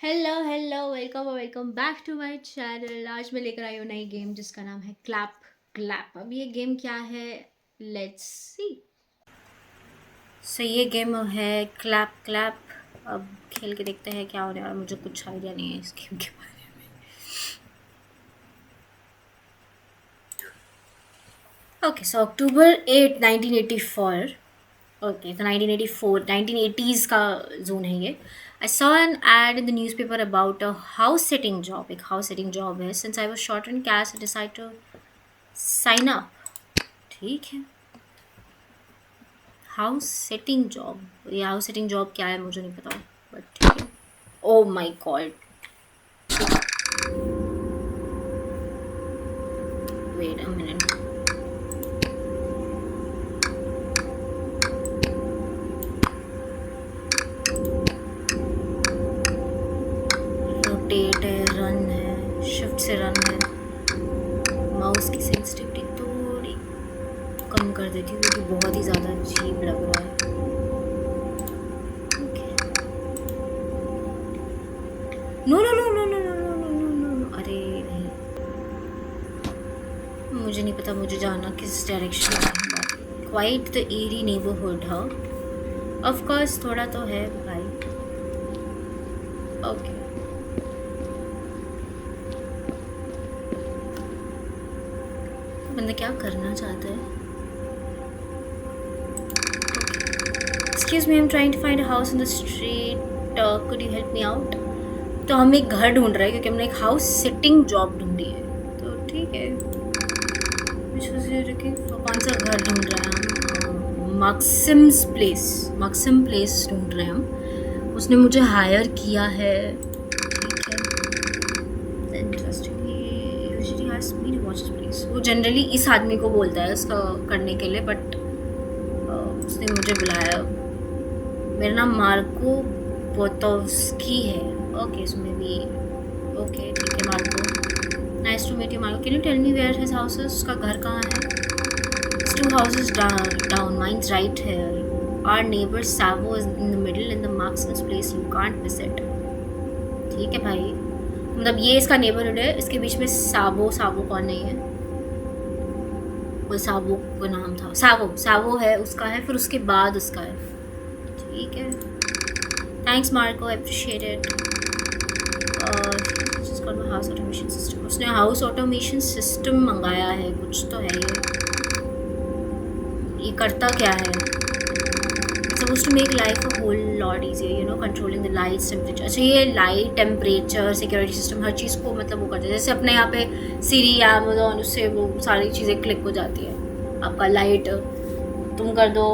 Hello hello welcome welcome back to my channel. आज मैं लेकर आई हूँ नई गेम जिसका नाम है क्लैप क्लैप। अब ये गेम क्या है, लेट्स सी। ये गेम है क्लैप क्लैप। अब खेल के देखते हैं क्या होने वाला। मुझे कुछ आइडिया नहीं है इस गेम के बारे में। ओके, सो अक्टूबर 8 1984। ओके, तो 1984 1980s का जोन है ये। I saw an ad in the newspaper about a house sitting job. एक house sitting job है. Since I was short on cash, I decided to sign up. ठीक है, हाउस सेटिंग जॉब। ये house setting job क्या है मुझे नहीं पता, बट ठीक है। Oh my god, wait a minute. Rotate है, रन है, शिफ्ट से रन है। माउस की सेंसिटिविटी थोड़ी कम कर देती हूँ क्योंकि बहुत ही ज़्यादा अजीब लग रहा है। No no no no no no no no no no, अरे नहीं, मुझे नहीं पता मुझे जाना किस डायरेक्शन में। क्वाइट द एरी नेबरहुड, हाँ ऑफ कोर्स थोड़ा तो है भाई। ओके, बंदा क्या करना चाहता है। Excuse me, I am trying to find a house in the street, could you help me out. तो हम एक घर ढूंढ रहे हैं क्योंकि हमने एक हाउस सिटिंग जॉब ढूंढी है, तो ठीक है। कौन सा घर ढूंढ रहे हैं हम? मक्सिम प्लेस ढूंढ रहे हैं हम। उसने मुझे हायर किया है, ठीक है। Interestingly asks me to watch this place. वो जनरली इस आदमी को बोलता है उसका करने के लिए, बट उसने मुझे बुलाया। मेरा नाम मार्को बोतोव्स्की है। ओके, इसमें भी ओके, ठीक है Marco, nice to meet you Marco. Can you tell me where his house is? उसका घर कहाँ है? It's 2 houses down, mine's right here. Our neighbor Savo is in the middle in the Marksman's place, you can't visit. ठीक है भाई, मतलब ये इसका नेबरहुड है, इसके बीच में साबो कौन नहीं है? कोई साबो को नाम था, सावो है उसका है, फिर उसके बाद उसका है। ठीक है, thanks Marco, I appreciate it. House automation system, उसने हाउस ऑटोमेशन सिस्टम मंगाया है, कुछ तो है ये करता क्या है? Supposed to make life a whole lot easier, you know, controlling the lights, temperature. अच्छा, ये लाइट, टेम्परेचर, सिक्योरिटी सिस्टम, हर चीज़ को मतलब वो करते हैं। जैसे अपने यहाँ पे सीरी या अमेजोन, उससे वो सारी चीज़ें क्लिक हो जाती है। आपका लाइट तुम कर दो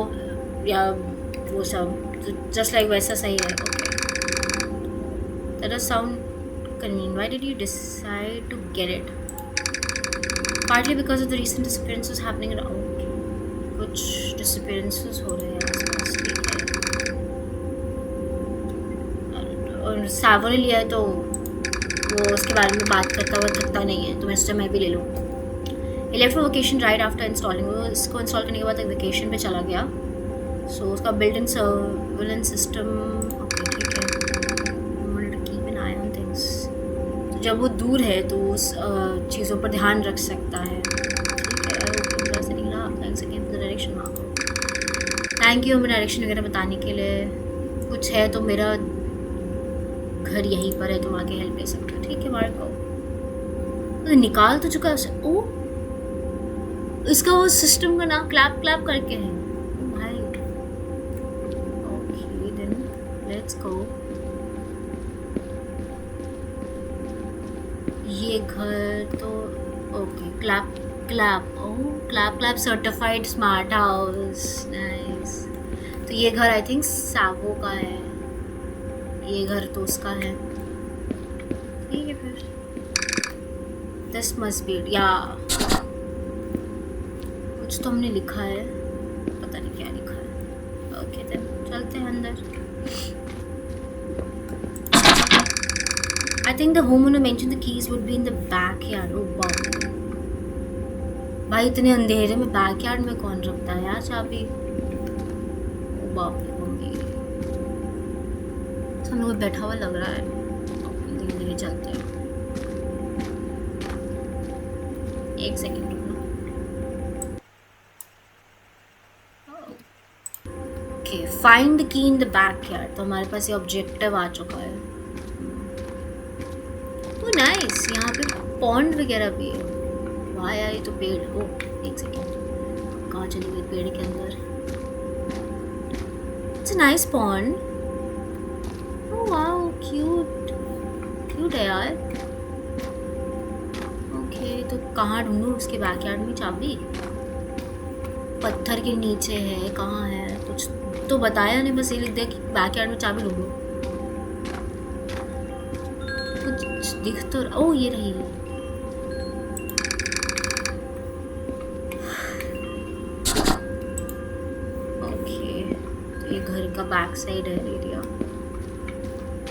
या वो सब, जस्ट लाइक वैसा सही है। Okay, that does sound convenient. Why did you decide to get it? Partly because of the recent disappearances happening around. कुछ disappearances हो रहे हैं आसपास, ठीक है। और सावो ने लिया है तो वो उसके बारे में बात करता हुआ थकता नहीं है, तो मैं सोचा मैं भी ले लूँ। He left for vacation right after installing. वो इसको इंस्टॉल करने के बाद एक वेकेशन पे चला गया। सो उसका built in surveillance system, okay ठीक है। जब वो दूर है तो उस चीज़ों पर ध्यान रख सकता है, ठीक है। से निकला, डायरेक्शन मांगो। थैंक यू हमें डायरेक्शन वगैरह बताने के लिए। कुछ है तो मेरा घर यहीं पर है, तुम आके हेल्प ले सकते हो, ठीक है मार्को। तो निकाल तो चुका है। ओ, इसका वो सिस्टम का नाम क्लैप क्लैप करके है भाई। Okay then let's go. ये घर तो okay, clap clap, oh clap clap certified smart house, nice. तो ये घर आई थिंक सावो का है, ये घर तो उसका है, ठीक है। फिर दिस मस्ट बी, या कुछ तो हमने लिखा है, पता नहीं क्या लिखा है। ओके देन चलते हैं अंदर। I think the homeowner mentioned the keys would be in the backyard. Oh बाप रे भाई, इतने अंधेरे में बैकयार्ड में कौन रखता है यार चाबी? ओ बाप रे, मम्मी सब लोग बैठा हुआ लग रहा है। धीरे धीरे चलते हैं। एक सेकेंड रुकना। Okay, find the key in the backyard. तो हमारे पास ये ऑब्जेक्टिव आ चुका है। ओह नाइस, यहाँ पे पॉन्ड वगैरह भी है। वाह यार, ये तो पेड़। ओ एक सेकेंड, कहाँ चली गई पेड़ के अंदर? It's a nice pond. Oh wow, cute cute है यार। ओके, तो कहाँ ढूंढूं उसके बैकयार्ड में चाबी? पत्थर के नीचे है, कहाँ है? कुछ तो बताया नहीं, बस ये लिख दिया कि बैकयार्ड में चाबी ढूंढो। कुछ दिख तो ओह ये रही। ओके, तो ये घर का बैक साइड है एरिया।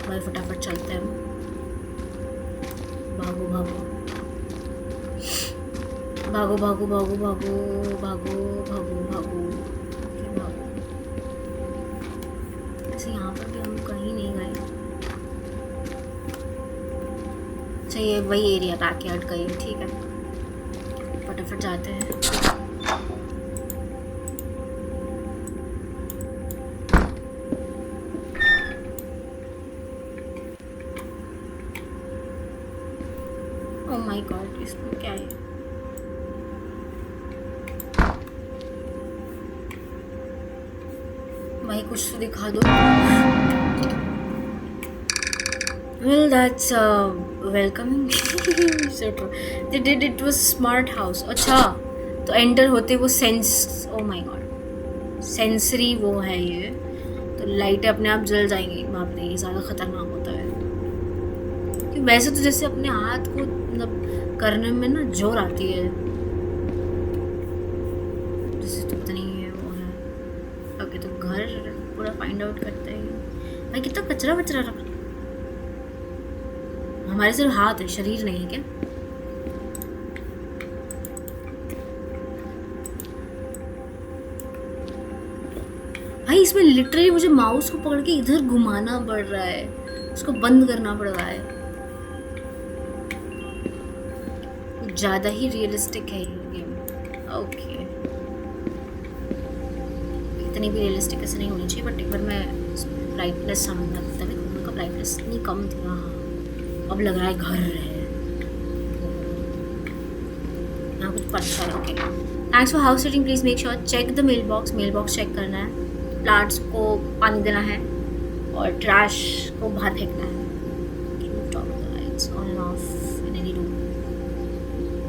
भाई फटाफट चलते हैं। भागो भागो भागो भागो भागो भागो भागो भागो भागो भागो। ऐसे यहाँ पर भी हम कहीं नहीं गए। अच्छा, ये वही एरिया बैकयार्ड का ही, ठीक है। फटाफट जाते हैं। ओह माय गॉड, इसमें क्या है? भाई कुछ तो दिखा दो। Well, that's welcoming. So true. They did it was smart house. अच्छा, तो एंटर होते वो sense, oh my god, sensory वो है ये। तो लाइटें अपने आप जल जाएंगी वहाँ पे, ये ज़्यादा खतरनाक होता है। कि वैसे तो जैसे अपने हाथ को मतलब करने में ना जोर आती है, जैसे तो पता नहीं है वो है। ओके, तो घर पूरा फाइंड आउट करते हैं। भाई कितना कचरा वचरा रख, हमारे सिर्फ हाथ है, शरीर नहीं है क्या? भाई इसमें लिटरली मुझे माउस को पकड़ के इधर घुमाना पड़ रहा है, उसको बंद करना पड़ रहा है। कुछ ज़्यादा ही रियलिस्टिक है ये गेम। ओके, इतनी भी रियलिस्टिक ऐसे नहीं होनी चाहिए, बट एक बार मैं ब्राइटनेस समझना, तभी उनका ब्राइटनेस इतनी कम थी। हाँ, अब लग रहा है घर है यहाँ कुछ पड़ता है। Okay, thanks for house setting, please make sure check the mail box check करना है, प्लांट्स को पानी देना है और ट्रैश को बाहर फेंकना है। On and off in any room.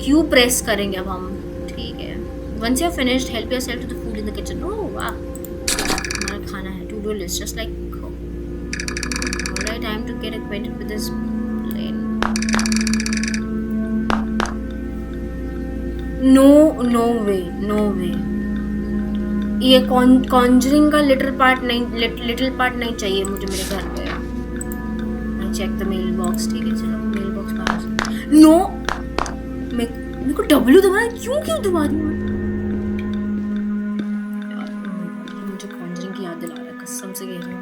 Q press करेंगे अब हम, ठीक है। Once you finished help yourself to the food in the kitchen. Oh वाह, हमारा खाना है। To do list just like alright, time to get acquainted with this plane. No way, ये कॉन्जरिंग का लिटिल पार्ट नहीं चाहिए मुझे मेरे घर पे। I check the mail box, ठीक है। चलो मेल बॉक्स बाहर से। नो, मेरे को डब्ल्यू दबाया, क्यों दबा रही हूँ यार? मुझे कॉन्जरिंग की याद दिला रहा है, कसम से कह रही हूँ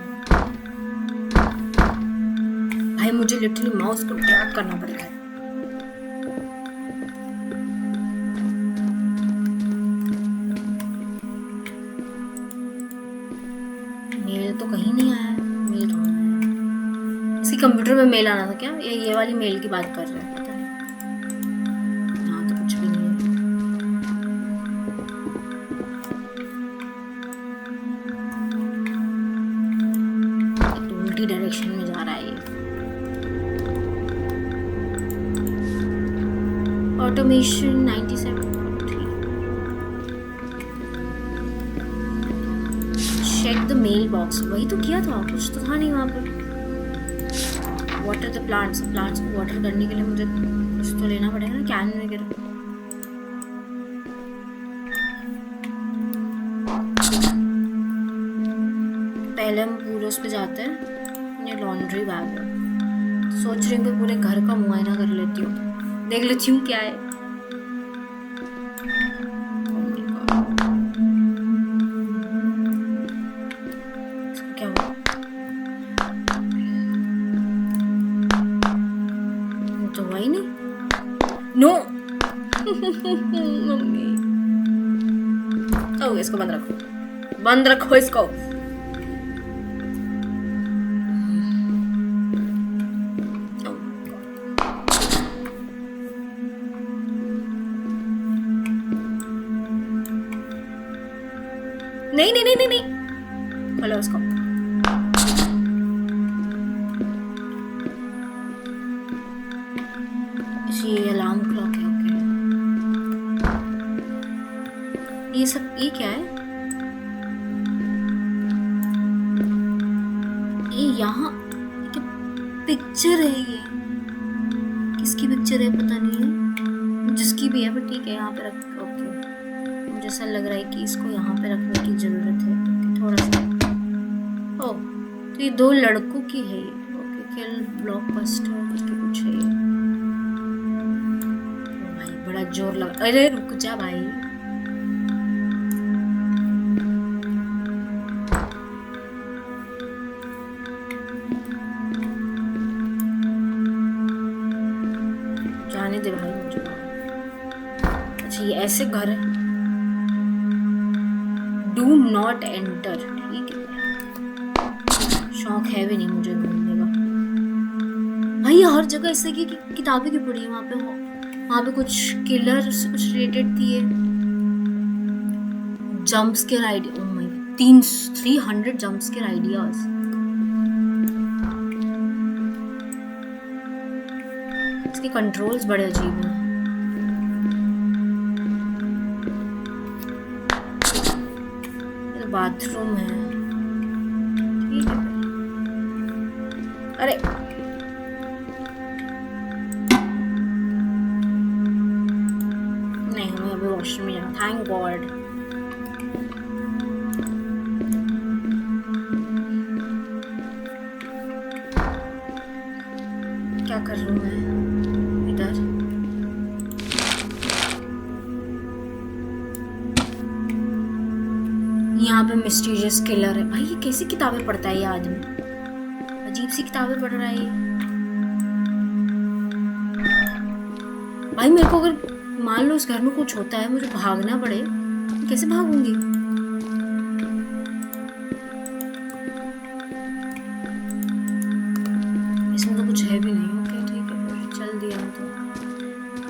भाई, मुझे लिटरली माउस को ट्रैक करना पड़ेगा। तो कहीं नहीं आया है मेल। कहाँ है? इसकी कंप्यूटर में मेल आना था क्या? ये वाली मेल की बात कर रहे हैं, पता नहीं। यहाँ तो कुछ भी नहीं है, तो उल्टी डायरेक्शन में जा रहा है ये। Automation 97। Check the mail box, वही तो किया था, कुछ तो था नहीं वहाँ पर। वाटर द प्लांट्स को वाटर करने के लिए मुझे कुछ तो लेना पड़ेगा ना, कैन वगैरह। पहले हम पूरे उस पे जाते हैं, ये लॉन्ड्री बैग है। सोच रही हूँ कि पूरे घर का मुआयना कर लेती हूँ, देख लेती हूँ क्या है। भाई नहीं, नो मम्मी। ओ इसको बंद रखो, बंद रखो इसको। नहीं नहीं नहीं नहीं नहीं, खोलो उसको। ये अलार्म क्लॉक है। ओके, ये सब ये क्या है? ये यहाँ पिक्चर है, ये किसकी पिक्चर है पता नहीं है, जिसकी भी है पर ठीक है यहाँ पे रख। ओके, मुझे ऐसा लग रहा है कि इसको यहाँ पे रखने की जरूरत है थोड़ा सा। ओ तो ये 2 लड़कों की है ये। ओके, किल ब्लॉकबस्टर करके कुछ है ये। भाई बड़ा जोर लग, अरे रुक जा भाई। जाने दे भाई मुझे। अच्छा ये ऐसे घर है, डू नॉट एंटर, ठीक है। शौक है भी नहीं मुझे घूमने का भाई। हर जगह ऐसे की किताबें क्यों पढ़ी है वहाँ पे कुछ किलर से कुछ रिलेटेड थी। Jump scare idea, oh my 300 jump scare ideas. इसके कंट्रोल्स बड़े अजीब हैं। बाथरूम है, ठीक है। अरे नहीं, हमें अभी वॉशरूम में जाना, थैंक गॉड। क्या कर रही हूँ मैं इधर? यहाँ पे मिस्टीरियस किलर है। भाई ये कैसी किताबें पढ़ता है ये आदमी, अजीब सी किताबें पढ़ रहा है ये। भाई मेरे को अगर मान लो इस घर में कुछ होता है, मुझे भागना पड़े, कैसे भागूंगी? इसमें तो कुछ है भी नहीं। ओके ठीक है, चल दिया तो।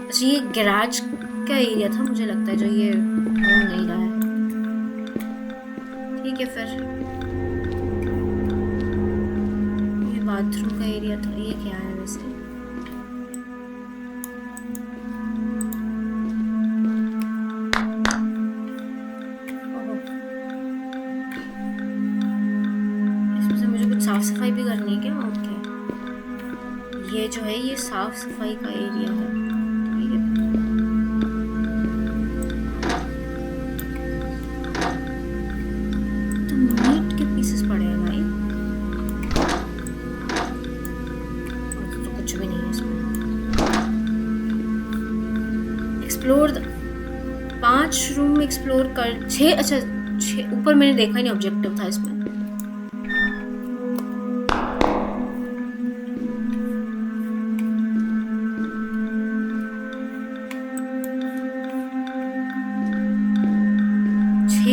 अच्छा ये गैराज का एरिया था मुझे लगता है, जो ये हो नहीं रहा है। ठीक है फिर ये बाथरूम का एरिया था। ये क्या है वैसे? इसमें से मुझे कुछ साफ सफाई भी करनी है क्या? ओके, ये जो है ये साफ सफाई का एरिया है। एक्सप्लोर 5 रूम एक्सप्लोर कर 6। अच्छा 6 ऊपर मैंने देखा ही नहीं, ऑब्जेक्टिव था इसमें।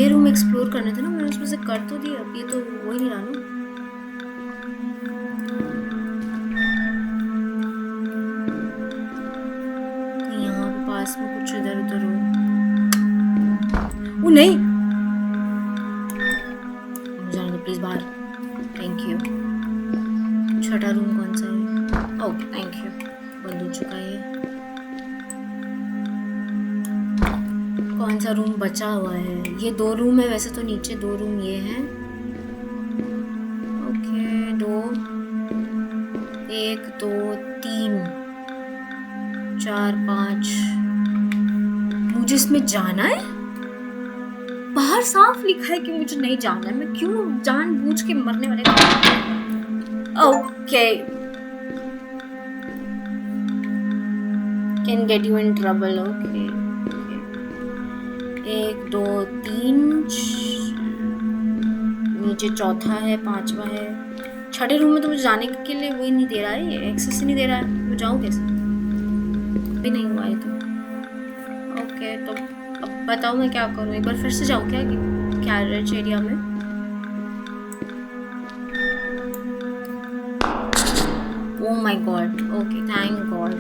रूम एक्सप्लोर करने थे ना, मैंने उसमें से कर तो दिया। अब ये तो वो ही नहीं रहा ना। यहाँ पास में कुछ इधर उधर हो। वो नहीं, जाने दो प्लीज बाहर। Thank you. छठा रूम कौन सा है? ओके थैंक यू, बंद हो चुका है। कौन सा रूम बचा हुआ है? ये 2 रूम है वैसे तो, नीचे 2 रूम ये हैं। ओके 2 1 2 3 4 5। मुझे इसमें जाना है? बाहर साफ लिखा है कि मुझे नहीं जाना है। मैं क्यों जानबूझ के मरने वाले? Okay, can get you in trouble. Okay 1 2 3 नीचे चौथा है, 5वां है। छठे रूम में तो मुझे जाने के लिए वही नहीं दे रहा है, एक्सेस नहीं दे रहा है। मैं जाऊँ कैसे? भी नहीं हुआ है तो ओके। तो अब बताओ मैं क्या करूँ, एक बार फिर से जाऊँ क्या कैरेज एरिया में? Oh my god, okay thank god.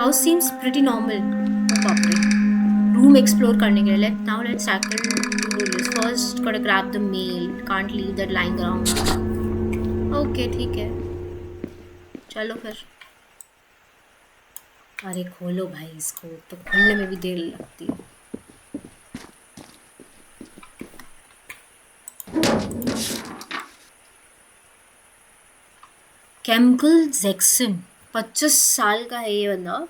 House seems pretty normal. बाप रे, रूम एक्सप्लोर करने के लिए let's tackle to do list. First got grab the mail, can't leave that lying around. Okay ठीक है, चलो फिर। अरे खोलो भाई इसको, तो खोलने में भी देर लगती है। केमिकल जैक्सन 25 साल का है ये बंदा।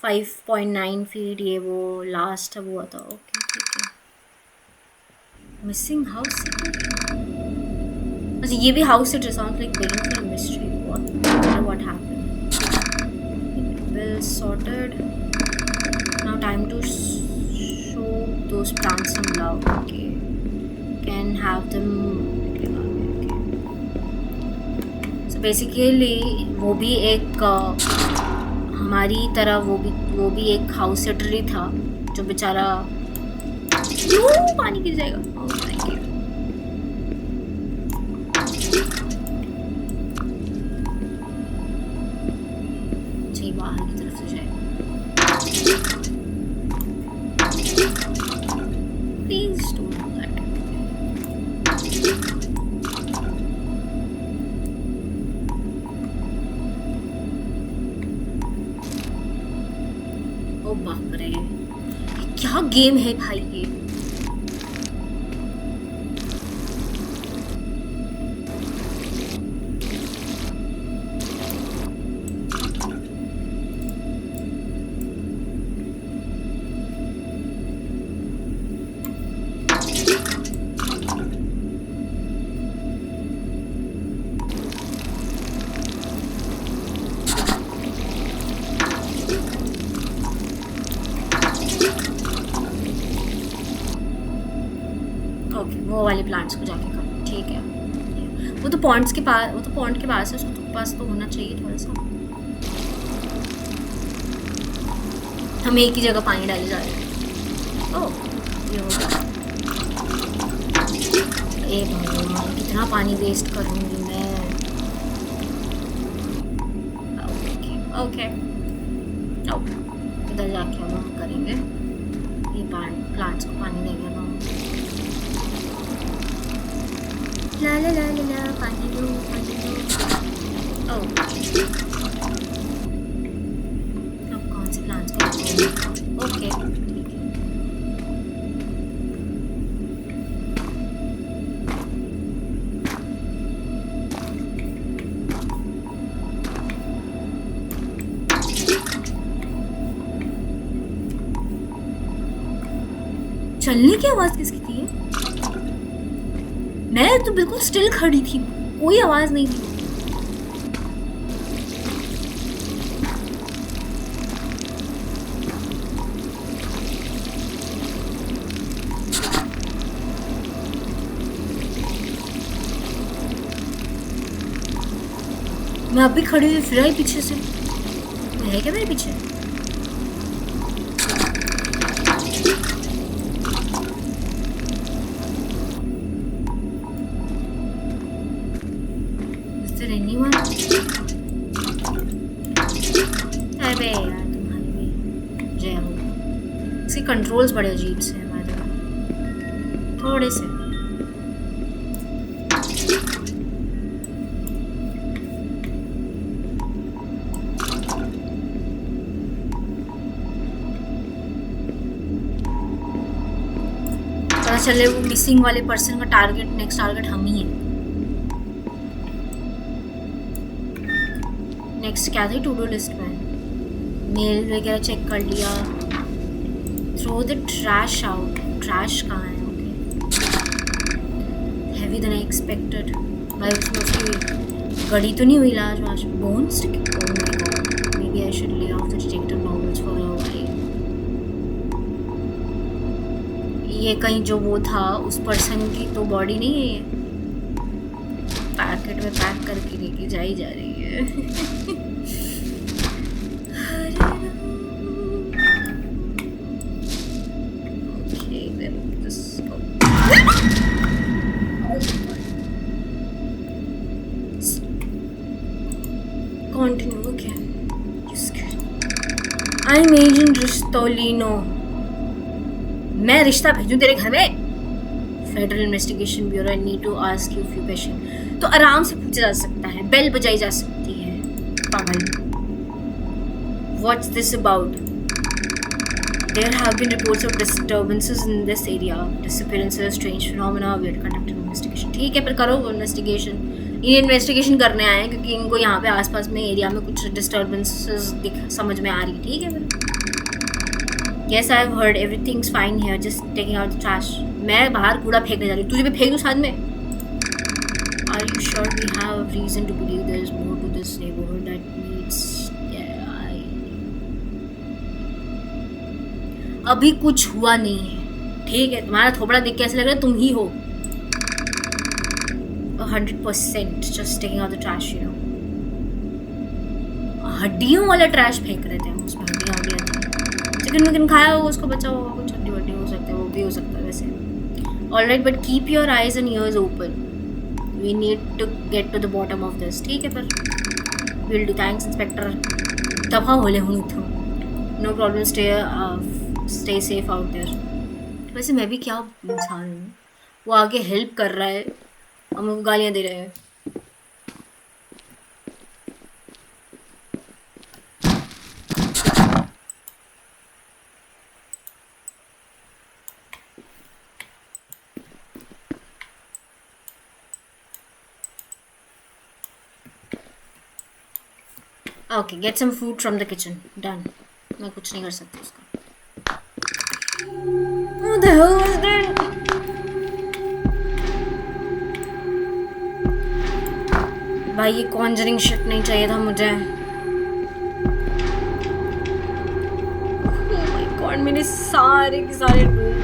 5.9 फीट, ये वो लास्ट हुआ था। ओके ठीक है। मिसिंग हाउस अच्छा ये भी house sitter sound like waiting for mystery. What happened? Well sorted, now time to show those plants some love. Okay can have them. Basically वो भी एक हमारी तरह वो भी एक हाउस सेटर ही था जो बेचारा पानी गिर जाएगा। जी बाहर की तरफ से जाएगा। Please don't do that. ओ बाप रे, क्या गेम है भाई ये। वो वाले प्लांट्स को जाके कर, ठीक है। वो तो पॉन्ड के पास है, उसके पास तो होना चाहिए थोड़ा सा। हम एक ही जगह पानी डाले जा रहे हैं। ओह ये हो गया। ए भगवान कितना पानी वेस्ट करूँगी मैं। ओके इधर जाके अब हम करेंगे ये प्लांट्स को पानी देंगे हम। ला ला ला ला ला पानी दो पानी दो। ओह अब कौन से प्लांट्स को लगाऊंगी? ओके ठीक है। चलने की आवाज किसकी थी? मैं तो बिल्कुल स्टिल खड़ी थी, कोई आवाज नहीं थी। मैं अभी खड़ी हुई फिर आई पीछे से। है क्या मेरे पीछे? अबे यार तुम्हारी भी जय हो। इसके कंट्रोल्स बड़े अजीब से हैं हमारे थोड़े से। पता चले वो मिसिंग वाले पर्सन का नेक्स्ट टारगेट हम ही है। नेक्स्ट क्या थी टू डू लिस्ट में? मेल वगैरह चेक कर लिया। Throw the trash out. Trash कहाँ है? Okay heavy then I expected. भाई उसमें उसकी गड़ी तो नहीं हुई लाज वाज। Bones oh my god maybe I should lay off the detective novels for a while. ये कहीं जो वो था उस पर्सन की तो बॉडी नहीं है, ये पैकेट में पैक करके लेके जाई जा रही है। Continue. Okay. I'm Agent Ristolino. मैं रिश्ता भेजूं तेरे घर में? Federal investigation bureau, I need to ask you few question. तो आराम से पूछा जा सकता है, बेल बजाई जा सकती है। पागल। What's this about? There have been reports of disturbances in this area, disappearances, strange phenomena. We are conducting investigation. ठीक है, फिर करो इन्वेस्टिगेशन। ये इन्वेस्टिगेशन करने आए हैं क्योंकि इनको यहाँ पे आसपास में एरिया में कुछ डिस्टर्बेंसेस समझ में आ रही। ठीक है फिर। Yes, I've heard everything's fine here. Just taking out the trash. मैं बाहर कूड़ा फेंकने जा रही हूँ, तुझे भी फेंक दूँ साथ में? Are you sure we have reason to believe there is more to this neighborhood that needs? अभी कुछ हुआ नहीं है, ठीक है? तुम्हारा थोपड़ा देख के ऐसा लग रहा है तुम ही हो। 100% just taking out the trash, you know. हड्डियों वाला ट्रैश फेंक रहे थे हम, उसमें हड्डियाँ थी। चिकन विकन खाया होगा, उसको बचा होगा, कुछ हड्डी वड्डी हो सकता है, वो भी हो सकता है वैसे। Alright, but keep your eyes and ears open. We need to get to the bottom of this. ठीक है फिर। Will do. Thanks inspector. दफा होले हूँ तो no problem. Stay safe out there. वैसे मैं भी क्या इंसान हूँ, वो आगे हेल्प कर रहा है, हम लोग गालियाँ दे रहे हैं। Okay, get some food from the kitchen. Done. मैं कुछ नहीं कर सकती उसका। What the hell was that? भाई ये कॉन्जरिंग शिट नहीं चाहिए था मुझे। Oh my God, मेरे सारे के सारे रूम।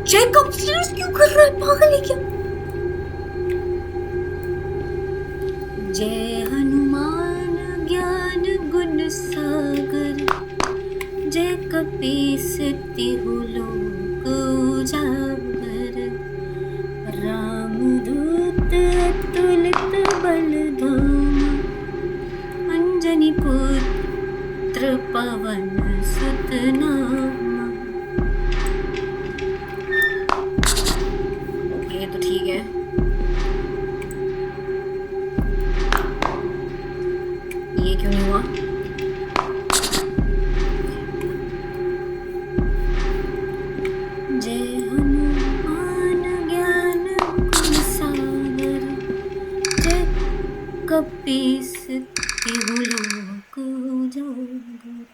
चेकअप क्यों कर रहा है? पागल है क्या? जय हनुमान ज्ञान गुण सागर, जय कपीस तिहु लोक उजागर, रामदूत अतुलित बलधाम, अंजनी पुत्र पवन सुत नामा। ओके, तो ठीक है। ये क्यों नहीं हुआ? जय हनुमान ज्ञान गुण सागर, जय कपीस तिहु लोक उजागर।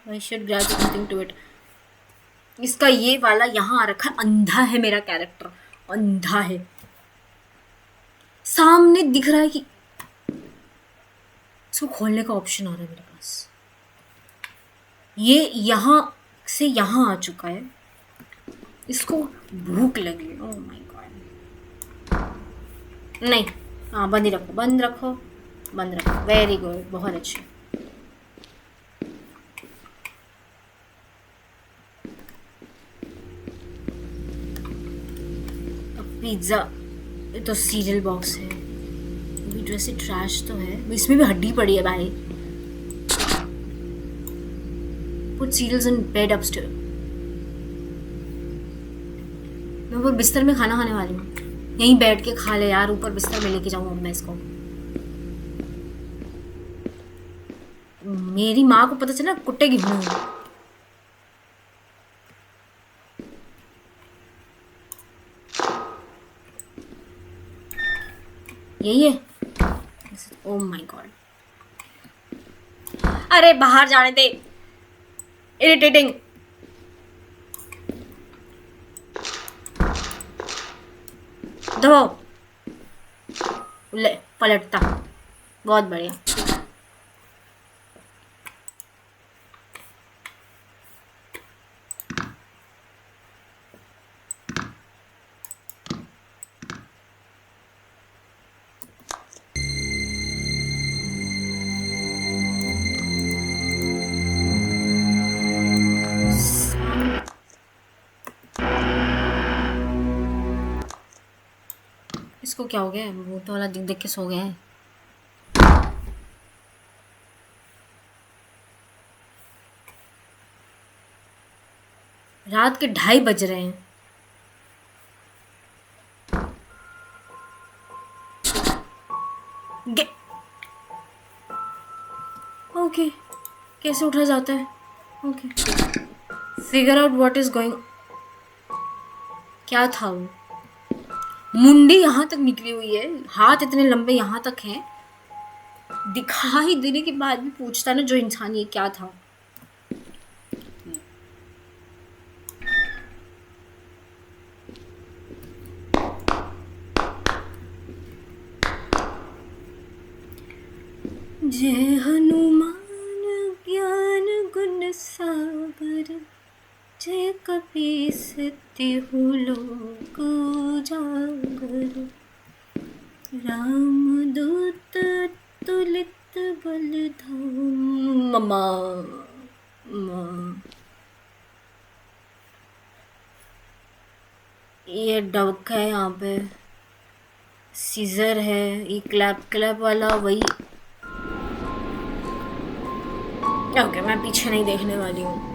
I should grab something to it. इसका ये वाला यहाँ आ रखा है। अंधा है मेरा कैरेक्टर, अंधा है। सामने दिख रहा है कि इसको खोलने का ऑप्शन आ रहा है मेरे पास। ये यहाँ से यहाँ आ चुका है, इसको भूख लगी। ओह माय गॉड। नहीं, हाँ बंद ही रखो, बंद रखो, बंद रखो। वेरी गुड, बहुत अच्छे। पिज्ज़ा, ये तो सीरियल बॉक्स है। भी ड्रेस ट्रैश तो है, इसमें भी हड्डी पड़ी है भाई। Put cereals in bed upstair. मैं ऊपर बिस्तर में खाना खाने वाली हूँ, यहीं बैठ के खा ले यार। ऊपर बिस्तर में लेके जाऊँ अब मैं इसको? मेरी माँ को पता चला कुत्ते की भून। यही है। ओह माय गॉड। अरे बाहर जाने दे, इरिटेटिंग। दो ले पलटता, बहुत बढ़िया। इसको क्या हो गया है? वो तो वाला दिख देख के सो गया है। रात के 2:30 बज रहे हैं। ओके कैसे उठा जाता है? Okay figure out what is going. क्या था वो? मुंडी यहाँ तक निकली हुई है, हाथ इतने लंबे यहाँ तक हैं, दिखाई देने के बाद भी पूछता ना जो इंसान, ये क्या था? जय हनुमान ज्ञान गुण सागर, जय कपीस तिहु लोक उजागर, राम दूत तुलित बलधाम। मम्मा ये डबका है यहाँ पे, सीजर है, ये क्लैप क्लैप वाला वही। ओके मैं पीछे नहीं देखने वाली हूँ।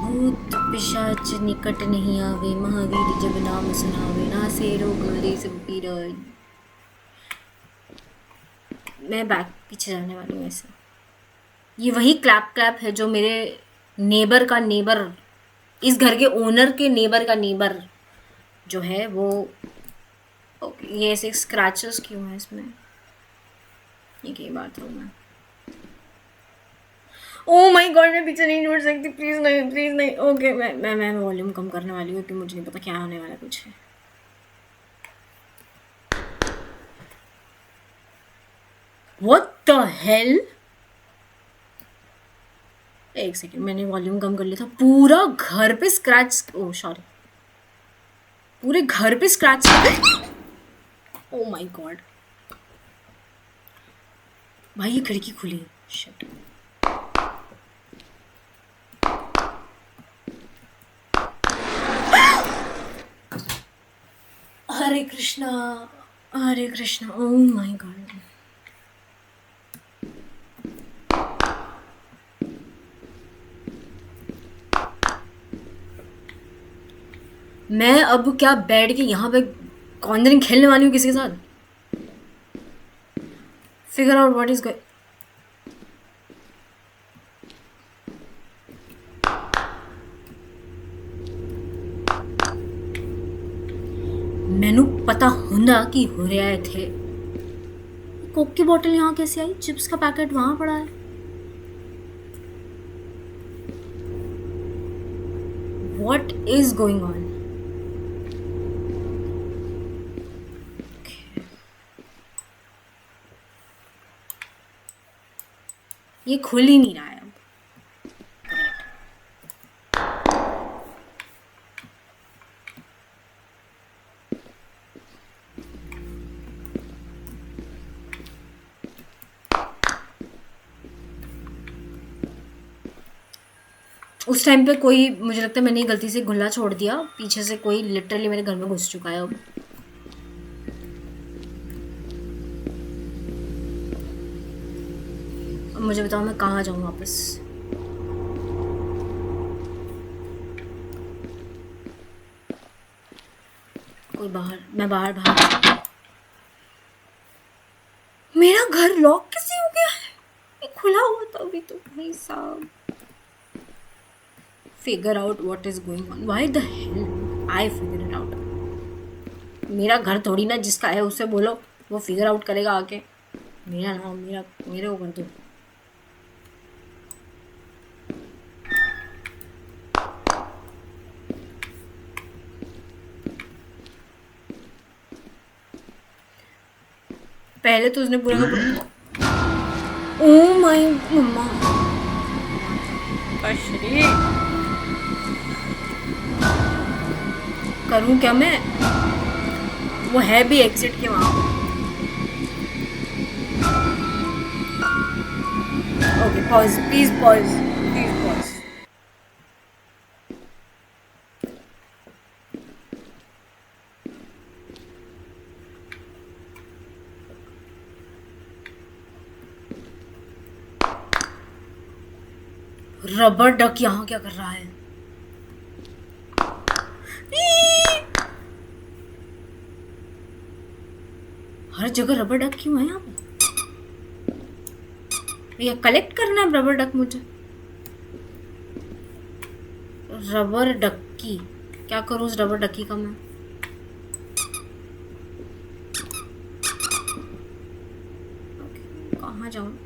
भूत पिशाच निकट नहीं आवे, महावीर जब नाम सुनावे, ना से रोग हरे सब पीरा। मैं बैक पीछे जाने वाली हूँ ऐसे। ये वही क्लैप क्लैप है जो मेरे नेबर का नेबर, इस घर के ओनर के नेबर का नेबर जो है वो। ओके ये ऐसे स्क्रैचेस क्यों है इसमें? ये बाथरूम है। ओह माय गॉड मैं पीछे नहीं छोड़ सकती, प्लीज नहीं प्लीज नहीं। ओके मैं वॉल्यूम कम करने वाली हूँ क्योंकि मुझे नहीं पता क्या होने वाला कुछ है। What the hell? एक सेकेंड मैंने वॉल्यूम कम कर लिया था। पूरा घर पे स्क्रैच, ओह सॉरी, पूरे घर पे स्क्रैच। ओह माय गॉड भाई ये खिड़की खुली है। Shit Hare Krishna Hare Krishna. Oh my God मैं अब क्या बैठ के यहाँ पे कॉन्जरिंग खेलने वाली हूँ किसी के साथ? Figure out what is going. मैनू पता होंदा कि हो रहा है थे। कोक की बोतल यहाँ कैसे आई? चिप्स का पैकेट वहां पड़ा है। What is going on? ये खुल ही नहीं रहा है अब। उस टाइम पे कोई, मुझे लगता है मैंने गलती से खुला छोड़ दिया, पीछे से कोई लिटरली मेरे घर में घुस चुका है अब। मुझे बताओ मैं कहाँ जाऊँ वापस? कोई बाहर, मैं बाहर। मेरा घर लॉक कैसे हो गया है? ये खुला हुआ था अभी तो भाई साहब। Figure out what is going on. Why the hell I figure it out. मेरा घर थोड़ी ना जिसका है उससे बोलो वो फिगर आउट करेगा आके। मेरा नाम मेरे को कर दो। पहले तो उसने पूरा ओह माय मम्मा करूं क्या मैं? वो है भी एग्जिट के वहां। Okay, pause. Please pause. Please pause. Rubber duck यहाँ क्या कर रहा है? हर जगह रबर डक क्यों है यहाँ पे? ये कलेक्ट करना है रबर डक मुझे? रबर डक्की क्या करूँ उस रबर डक्की का मैं? कहाँ जाऊँ?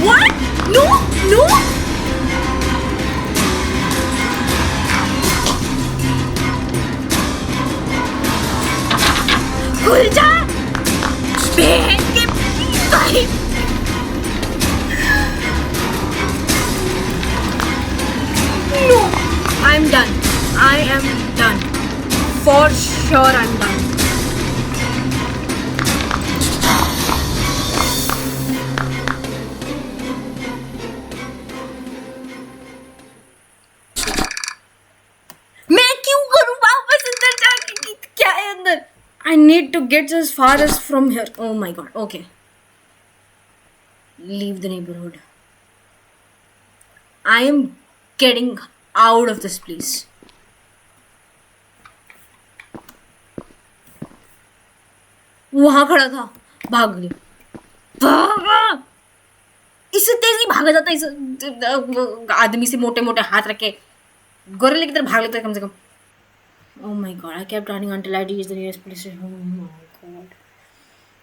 What? No! No! खुल जा! बहन के भाई! No! I'm done. I am done. For sure I'm done. मैं क्यों करूं वापस अंदर जाके? क्या है अंदर? I need to get as far as from here. Oh my god. Okay. Leave the neighborhood. I am getting out of this place. वहां खड़ा था, भाग गई। भागा! इससे तेजी भागा जाता है इस आदमी से मोटे मोटे हाथ रखे गोरेले की तरह भाग लेता है कम से कम। Oh my god, I kept running until I reached the nearest police station. Oh my god.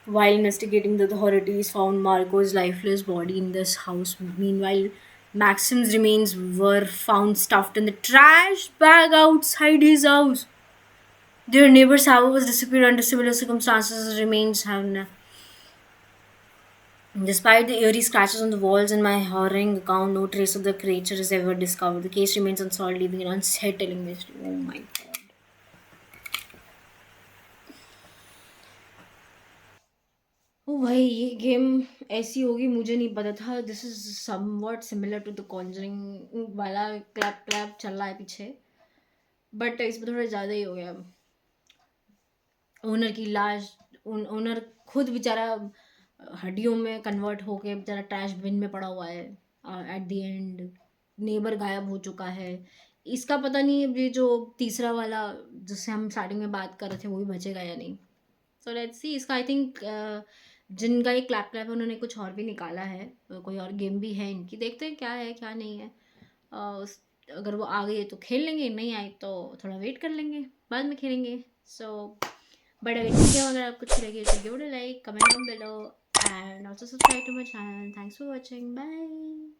While investigating, the authorities found Marco's lifeless body in this house. Meanwhile, Maxim's remains were found stuffed in the trash bag outside his house. Their neighbor's house was disappeared under similar circumstances. His remains have. Despite the eerie scratches on the walls and my harrowing account, no trace of the creature is ever discovered. The case remains unsolved, leaving an unsettling mystery. Oh my god. ओ भाई ये game ऐसी होगी मुझे नहीं पता था। This is somewhat similar to the conjuring वाला clap clap चल रहा है पीछे, बट इसमें थोड़ा ज़्यादा ही हो गया। ओनर की लाश, ओनर खुद बेचारा हड्डियों में कन्वर्ट होके बेचारा ट्रैश बिन में पड़ा हुआ है। एट द एंड नेबर गायब हो चुका है। इसका पता नहीं ये जो तीसरा वाला जिससे हम स्टार्टिंग में बात कर रहे थे वो भी बचेगा या नहीं। So let's see. इसका आई थिंक जिनका ये क्लैप क्लैप है उन्होंने कुछ और भी निकाला है, कोई और गेम भी है इनकी। देखते हैं क्या है क्या नहीं है। अगर वो आ गई है तो खेल लेंगे, नहीं आई तो थोड़ा वेट कर लेंगे, बाद में खेलेंगे। सो बट अगर वीडियो अगर आपको अच्छी लगी तो give it a like, comment down below and also subscribe to my channel. Thanks for watching, bye.